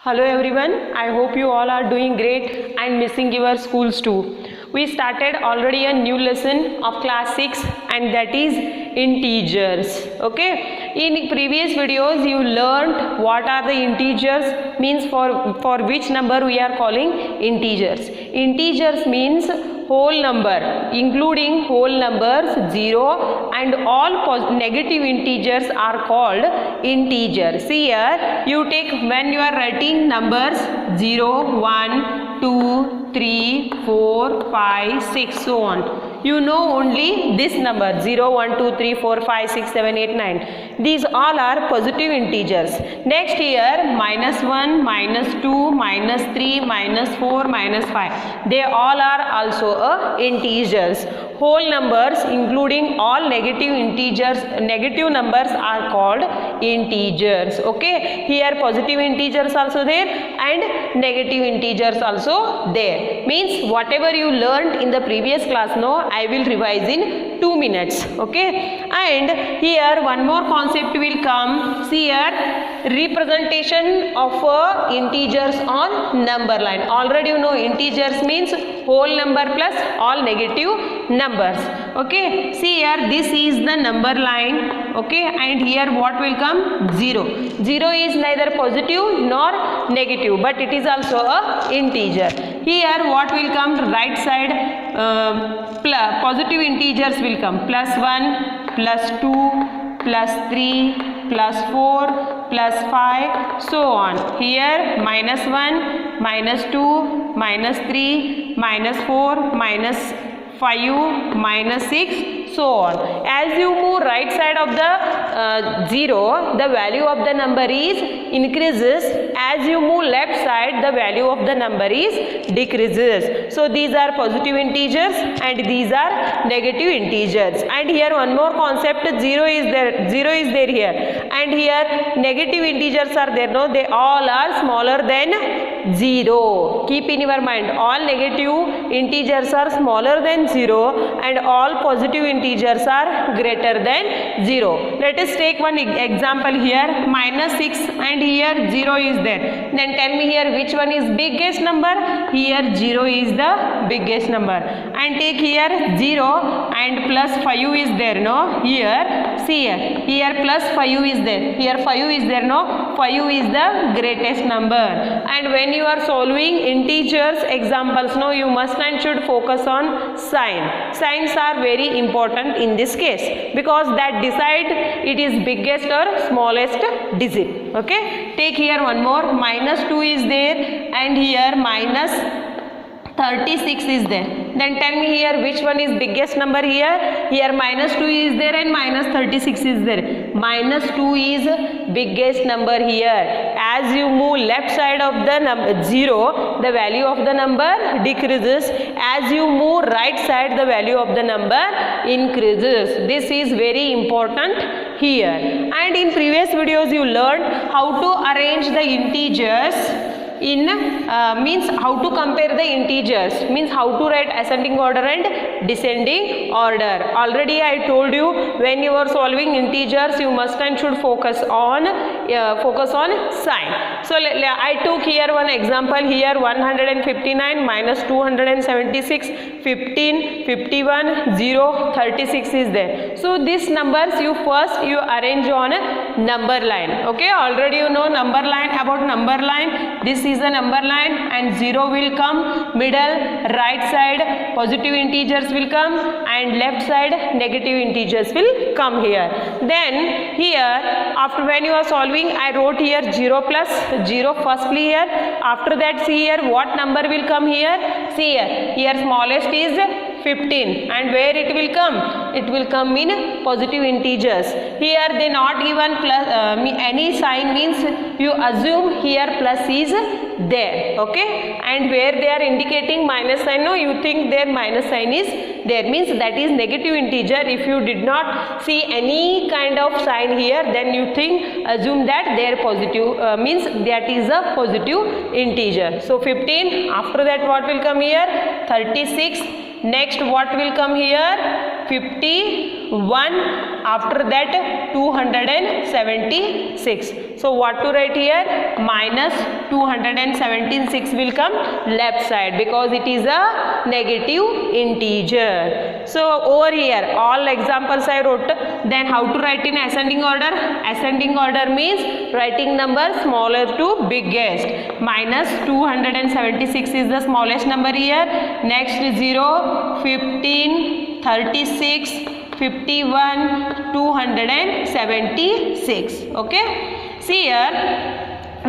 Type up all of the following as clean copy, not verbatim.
Hello everyone, I hope you all are doing great and missing your schools too. We started already a new lesson of class 6 and that is integers. Okay, in previous videos you learned what are the integers, means for which number we are calling integers. Integers means whole number including whole numbers 0 and all negative integers are called integers. See here, you take when you are writing numbers 0, 1, 2, 3, 4, 5, 6, so on. You know only this number 0, 1, 2, 3, 4, 5, 6, 7, 8, 9. These all are positive integers. Next here -1, -2, -3, -4, -5. They all are also integers. Whole numbers including all negative numbers are called integers. Okay, here positive integers also there and negative integers also there. Means whatever you learned in the previous class, now I will revise in 2 minutes. Okay, and here one more concept will come. See here, representation of integers on number line. Already you know integers means whole number plus all negative numbers. Okay, see here, this is the number line. Okay, and here what will come? 0. 0 is neither positive nor negative, but it is also a integer. Here what will come? Right side positive integers will come. +1, +2, +3, +4, +5, so on. Here -1, -2, -3, -4, -5, -6, so on. As you move right side of the 0, the value of the number is increases. As you move left side, the value of the number is decreases. So these are positive integers and these are negative integers. And here one more concept, 0 is there here, and here negative integers are there. No, they all are smaller than 0. Keep in your mind, all negative integers are smaller than 0 and all positive integers are greater than 0. Let us take one example here, -6 and here 0 is there. Then tell me here which one is biggest number? Here 0 is the biggest number. And take here 0 and +5 is there. No, here see here +5 is there. Here 5 is there. No, 5 is the greatest number. And when you are solving integers examples, no, you must and should focus on sign. Signs are very important in this case because that decide it is biggest or smallest digit. Okay, take here one more, -2 is there and here -36 is there. Then tell me here which one is biggest number here? Here -2 is there and -36 is there. -2 is biggest number here. As you move left side of the number 0, the value of the number decreases. As you move right side, the value of the number increases. This is very important here. And in previous videos you learned how to arrange the integers in means how to compare the integers, means how to write ascending order and descending order. Already I told you, when you are solving integers you must and should focus on sign. So I took here one example here, 159 -276, 15, 51, 0, 36 is there. So these numbers you first arrange on a number line. Okay, already you know number line. About number line, this is the number line and 0 will come middle, right side positive integers will come and left side negative integers will come here. Then here after when you are solving, I wrote here 0 plus 0 firstly here. After that see here what number will come here. See here smallest is 15 and where it will come? It will come in positive integers. Here they not given plus any sign, means you assume here plus is there. Okay, and where they are indicating minus sign, no, you think their minus sign is there, means that is negative integer. If you did not see any kind of sign here, then you assume that their positive means that is a positive integer. So 15, after that what will come here? 36. Next what will come here? 51, after that 276. So what to write here? Minus 276 will come left side because it is a negative integer. So over here all examples I wrote. Then how to write in ascending order? Ascending order means writing number smaller to biggest. Minus 276 is the smallest number here. Next 0, 15, 36, 51, 276. Okay. See here,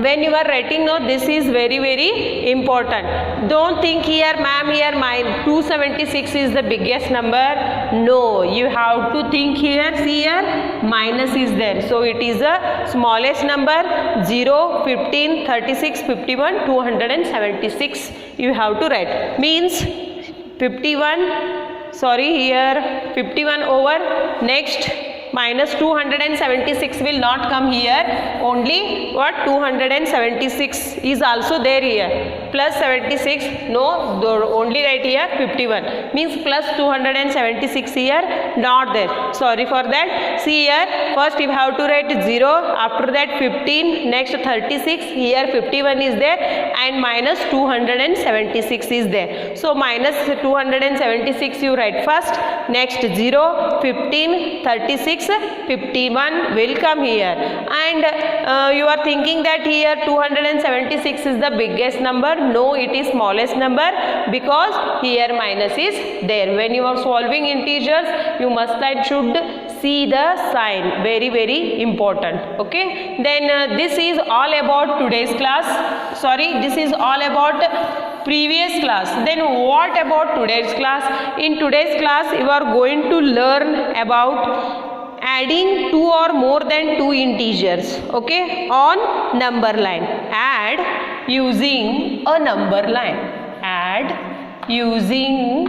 when you are writing note, this is very important. Don't think here, ma'am, here my 276 is the biggest number. No, you have to think here. See here, minus is there, so it is the smallest number. 0, 15, 36, 51, 276 you have to write. Means 51, sorry, here 51 over, next minus 276 will not come here, only what 276 is also there here, plus 76, no, only right here 51, means plus 276 here not there, sorry for that. See here, first you have to write 0, after that 15, next 36, here 51 is there and minus 276 is there. So minus 276 you write first, next 0, 15, 36, 51 will come here, and you are thinking that here 276 is the biggest number. No, it is smallest number because here minus is there. When you are solving integers, you must and should see the sign, very important. Okay, then this is all about today's class. Sorry, this is all about previous class. Then what about today's class? In today's class you are going to learn about adding two or more than two integers, okay, on number line. Add using a number line. Add using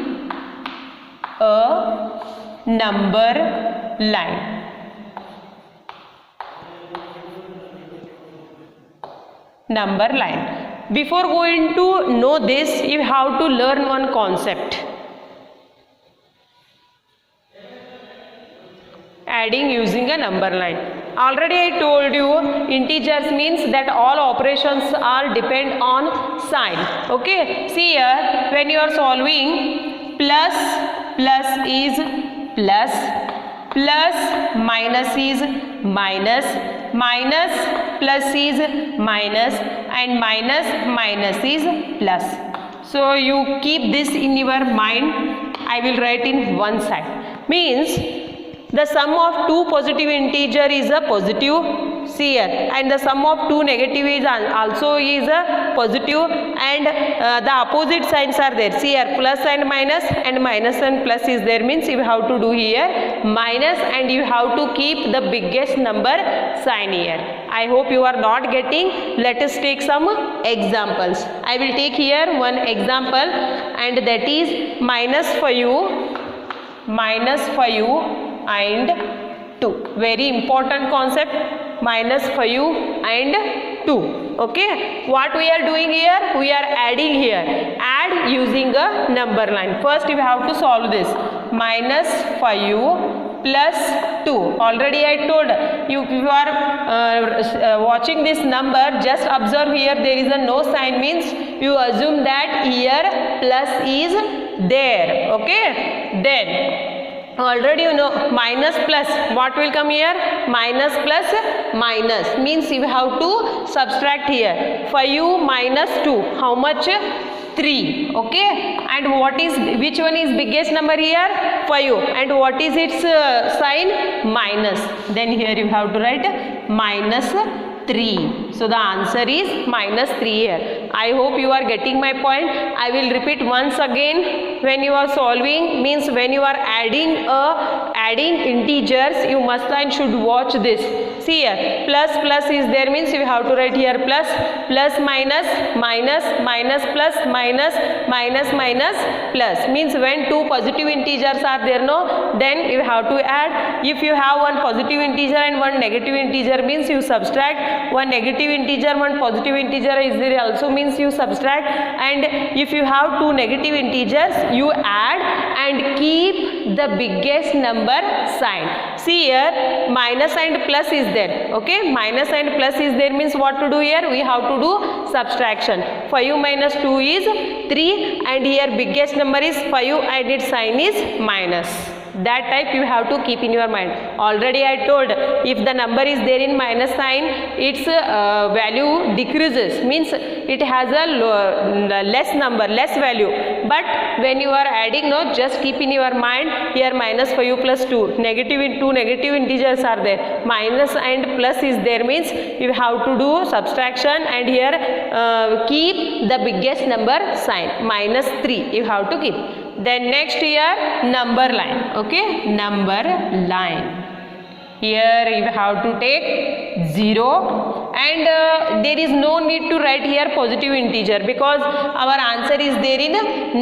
a number line. Number line. Before going to know this, you have to learn one concept. Adding using a number line. Already I told you, integers means that all operations are depend on sign. Okay, see here, when you are solving, plus is plus, minus is minus, plus is minus, and minus is plus. So you keep this in your mind. I will write in one side. Means the sum of two positive integer is a positive, see here, and the sum of two negative is also is a positive, and the opposite signs are there. See here, plus and minus and plus is there, means you have to do here minus and you have to keep the biggest number sign here. I hope you are not getting. Let us take some examples. I will take here one example, and that is minus 5 and 2. Very important concept, minus 5 and 2. Okay, what we are doing here? We are adding here. Add using a number line. First you have to solve this. Minus 5 plus 2. Already I told you, if you are watching this number, just observe here there is a no sign, means you assume that here plus is there. Okay, then already you know minus plus, what will come here? Minus plus minus, means you have to subtract here. 5 minus 2, how much? 3. Okay, and what is, which one is biggest number here? 5, and what is its sign? Minus. Then here you have to write minus 3. So the answer is minus 3 here. I hope you are getting my point. I will repeat once again. When you are solving, means when you are adding integers, you must and should watch this. See here, plus is there, means you have to write here plus minus plus minus plus, means when two positive integers are there, no, then you have to add. If you have one positive integer and one negative integer, means you subtract. One negative integer, one positive integer is there also, means you subtract. And if you have two negative integers, you add and keep the biggest number sign. See here, minus and plus is there. Okay, minus and plus is there means what to do here? We have to do subtraction. 5 minus 2 is 3, and here biggest number is 5 and its sign is minus. That type you have to keep in your mind. Already I told, if the number is there in minus sign, its value decreases, means it has a less number, less value. But when you are adding, no, just keep in your mind here minus 5 plus 2, two negative integers are there, minus and plus is there means you have to do subtraction, and here keep the biggest number sign, minus 3 you have to keep. Then next here, number line. Okay, number line. Here you have to take 0, and there is no need to write here positive integer because our answer is there in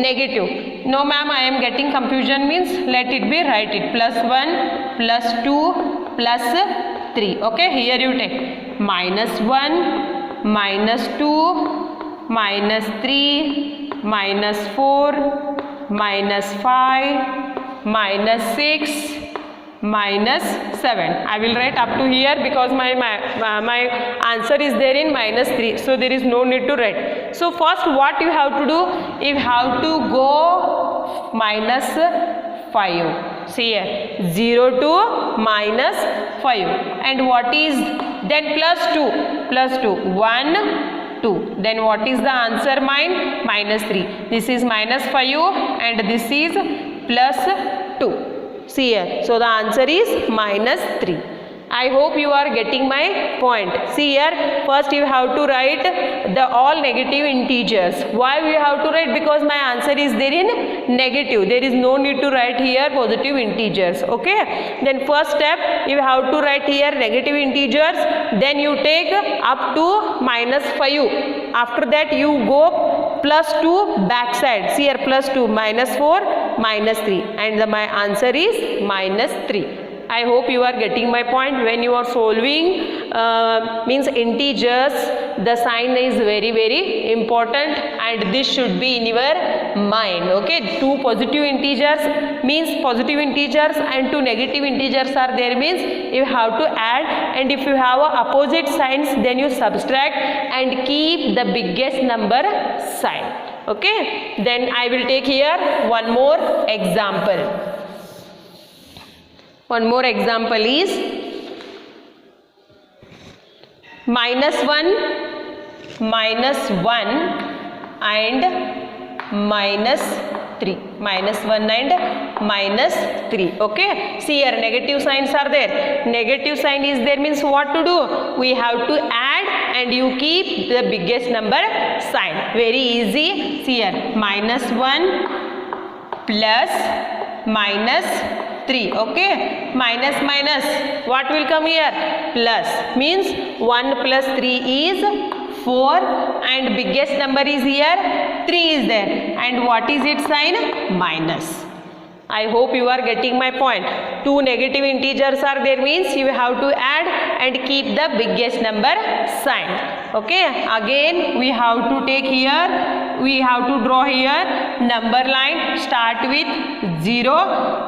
negative. No ma'am, I am getting confusion means let it be, write it plus 1 plus 2 plus 3. Okay, here you take minus 1 minus 2 minus 3 minus 4 minus 5 minus 6 minus 7. I will write up to here because my answer is there in minus 3, so there is no need to write. So first what you have to do, you have to go minus 5. See here, 0 to minus 5, and what is then plus 2, 1 2. Then what is the answer? Minus 3. This is minus 5 and this is plus 2. See here, so the answer is minus 3. I hope you are getting my point. See here, first you have to write the all negative integers. Why we have to write? Because my answer is there in negative. There is no need to write here positive integers. Okay, then first step you have to write here negative integers, then you take up to minus 5. After that you go plus 2 backside. See here, plus 2 minus 4 minus 3, and my answer is minus 3. I hope you are getting my point. When you are solving means integers, the sign is very important, and this should be in your mind. Okay, 2 positive integers means positive integers and 2 negative integers are there means you have to add, and if you have opposite signs then you subtract and keep the biggest number sign. Okay, then I will take here one more example. One more example is minus 1 and minus 3. Minus 1 and minus 3. Okay, see here negative signs are there. Negative sign is there means what to do? We have to add and you keep the biggest number sign. Very easy. See here, minus 1 plus minus 3. Okay, minus minus, what will come here? Plus, means 1 plus 3 is 4, and biggest number is here 3 is there, and what is its sign? Minus. I hope you are getting my point. 2 negative integers are there means you have to add and keep the biggest number sign. Okay, again we have to take here, we have to draw here number line, start with 0,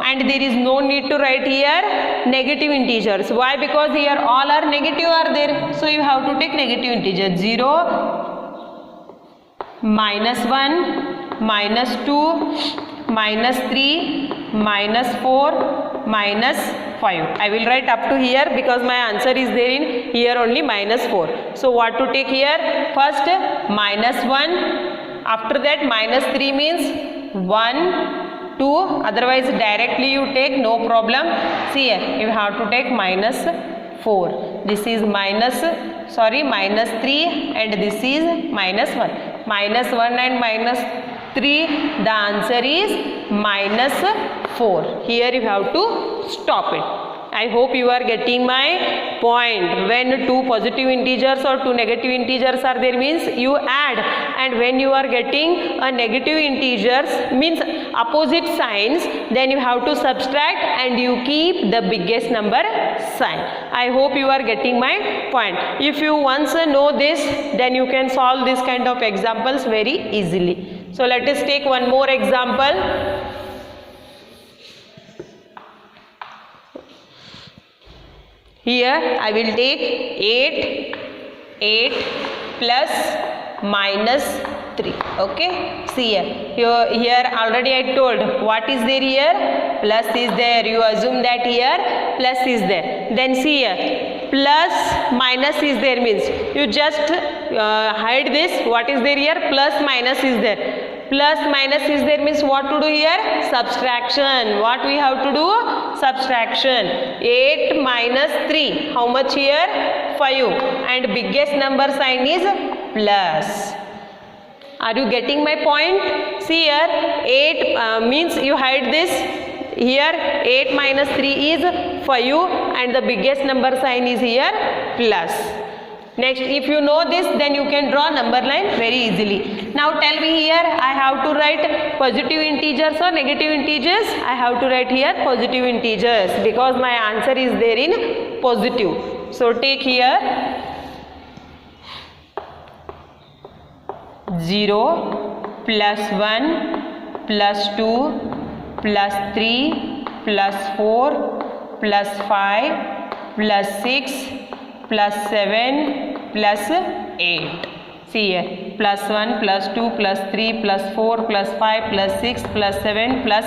and there is no need to write here negative integers. Why? Because here all are negative are there, so you have to take negative integer. 0 minus 1 minus 2 minus 3 minus 4 minus 5. I will write up to here because my answer is there in here only minus 4. So what to take here? First minus 1, after that minus 3 means 1 2, otherwise directly you take, no problem. See here, you have to take minus 4. This is minus 3 and this is minus 1. Minus 1 and minus 3, the answer is minus 4. Here you have to stop it. I hope you are getting my point. When 2 positive integers or 2 negative integers are there means you add, and when you are getting a negative integers means opposite signs, then you have to subtract and you keep the biggest number sign. I hope you are getting my point. If you once know this, then you can solve this kind of examples very easily. So let us take one more example. Here I will take 8 plus minus 3. Okay, see here already I told what is there here, plus is there. You assume that here plus is there. Then see here, plus minus is there means you just hide this. What is there here? Plus minus is there. Plus minus is there means what to do here? Subtraction. What we have to do? Subtraction. 8 minus 3. How much here? 5. And biggest number sign is plus. Are you getting my point? See here, 8 means you hide this. Here 8 minus 3 is 5 and the biggest number sign is here plus. Next, if you know this, then you can draw number line very easily. Now tell me here, I have to write positive integers or negative integers? I have to write here positive integers because my answer is there in positive. So take here 0 plus 1 plus 2 plus 3 plus 4 plus 5 plus 6 plus 7 plus 8. See here, plus 1 plus 2 plus 3 plus 4 plus 5 plus 6 plus 7 plus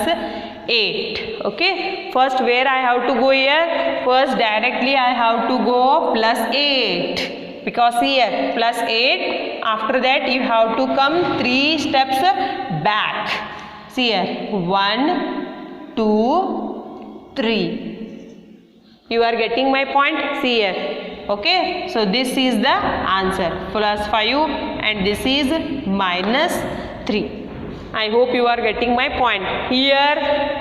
8. Okay, first where I have to go here? First directly I have to go plus 8 because here plus 8. After that you have to come 3 steps back. See here, 1 2 3. You are getting my point? See here. Okay, so this is the answer, plus 5 and this is minus 3. I hope you are getting my point. Here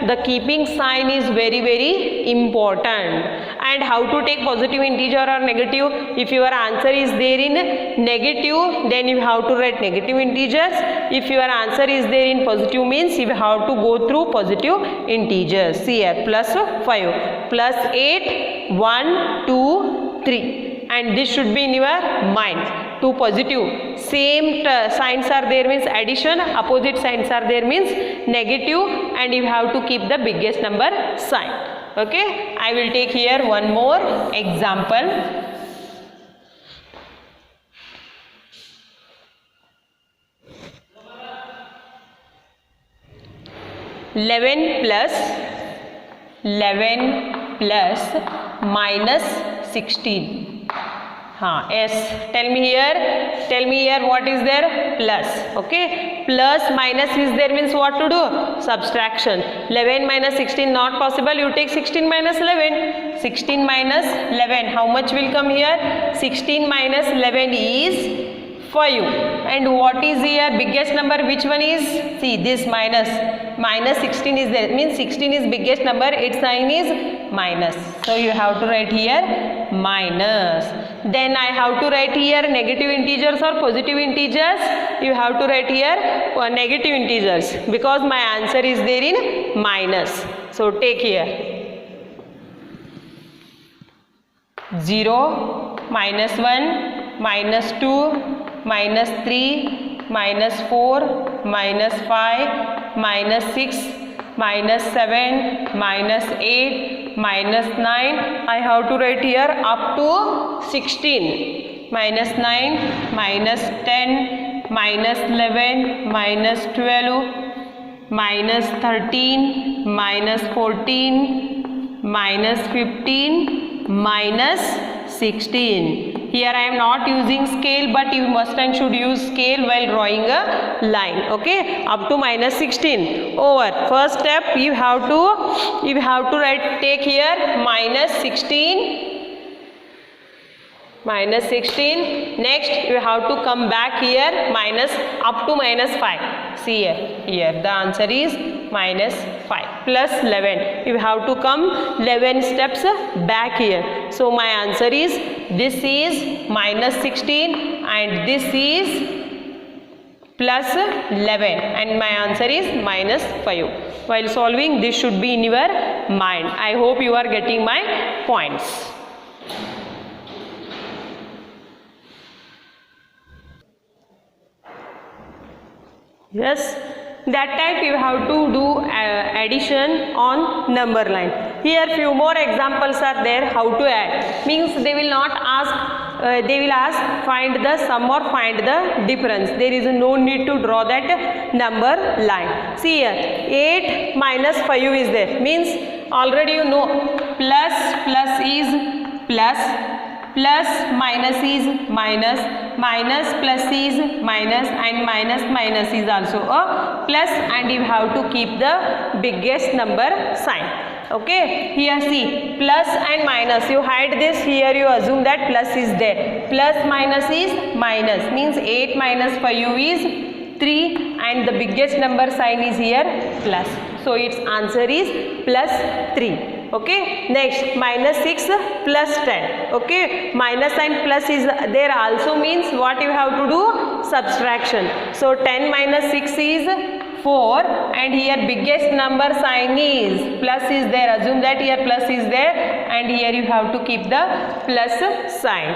the keeping sign is very important. And how to take positive integer or negative? If your answer is there in negative, then you have to write negative integers. If your answer is there in positive means you have to go through positive integers. See here, plus 5 plus 8 1 2 3, and this should be in your mind. 2 positive, same signs are there means addition, opposite signs are there means negative, and you have to keep the biggest number sign. Okay, I will take here one more example. 11 plus minus 16. Yes, tell me here what is there? Plus. Okay, plus minus is there means what to do? Subtraction. 11 minus 16 not possible. You take 16 minus 11. 16 minus 11, how much will come here? 16 minus 11 is 5. And what is here? Biggest number, which one is? See, this minus 16 is there, means 16 is biggest number, its sign is minus. So you have to write here minus. Then I have to write here negative integers or positive integers. You have to write here negative integers because my answer is there in minus. So take here 0 minus 1 minus 2 minus 3 minus 4 minus 5 minus 6 minus 7 minus 8 minus 9. I have to write here up to 16. Minus 9 minus 10 minus 11 minus 12 minus 13 minus 14 minus 15 minus 16. Here I am not using scale, but you must and should use scale while drawing a line. Okay, up to minus 16. Over. First step you have to write, take here minus 16. Minus 16. Next you have to come back here minus up to minus 5. See here the answer is minus 5 plus 11. You have to come 11 steps back here. So my answer is, this is minus 16 and this is plus 11, and my answer is minus 5. While solving, this should be in your mind. I hope you are getting my points. Yes, that type you have to do addition on number line. Here few more examples are there how to add. Means they will not ask, they will ask find the sum or find the difference. There is no need to draw that number line. See here 8 minus 5 is there. Means already you know plus is plus, plus minus is minus, minus plus is minus, and minus minus is also a plus, and you have to keep the biggest number sign. Okay, here see plus and minus, you hide this, here you assume that plus is there. Plus minus is minus, means 8 minus 5 is 3, and the biggest number sign is here plus. So its answer is plus 3. Okay, next minus 6 plus 10. Okay, minus and plus is there also, means what you have to do? Subtraction. So 10 minus 6 is 4, and here biggest number sign is plus is there. Assume that here plus is there, and here you have to keep the plus sign.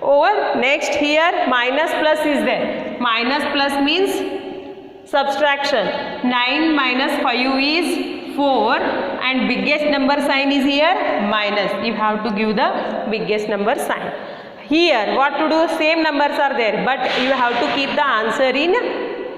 Over next here minus plus is there. Minus plus means subtraction. 9 minus 5 is 4, and biggest number sign is here minus. You have to give the biggest number sign. Here what to do? Same numbers are there, but you have to keep the answer in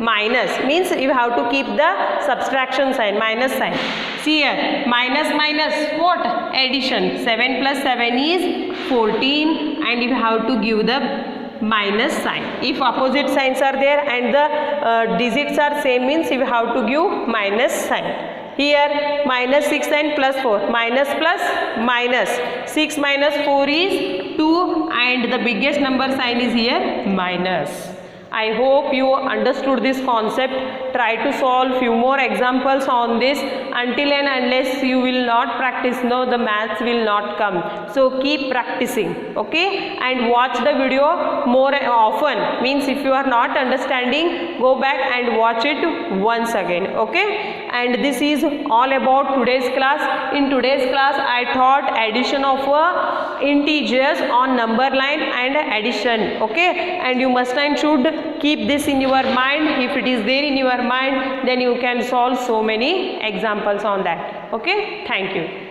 minus, means you have to keep the subtraction sign, minus sign. See here minus minus what? Addition. 7 plus 7 is 14, and you have to give the minus sign. If opposite signs are there and the digits are same, means you have to give minus sign. Here minus 6 and plus 4, minus plus minus, 6 minus 4 is 2, and the biggest number sign is here minus. I hope you understood this concept. Try to solve few more examples on this. Until and unless you will not practice, no, the maths will not come. So keep practicing, okay, and watch the video more often. Means if you are not understanding, go back and watch it once again, okay. And this is all about today's class. In today's class I taught addition of integers on number line and addition, okay, and you must and should keep this in your mind. If it is there in your mind, then you can solve so many examples on that. Okay, thank you.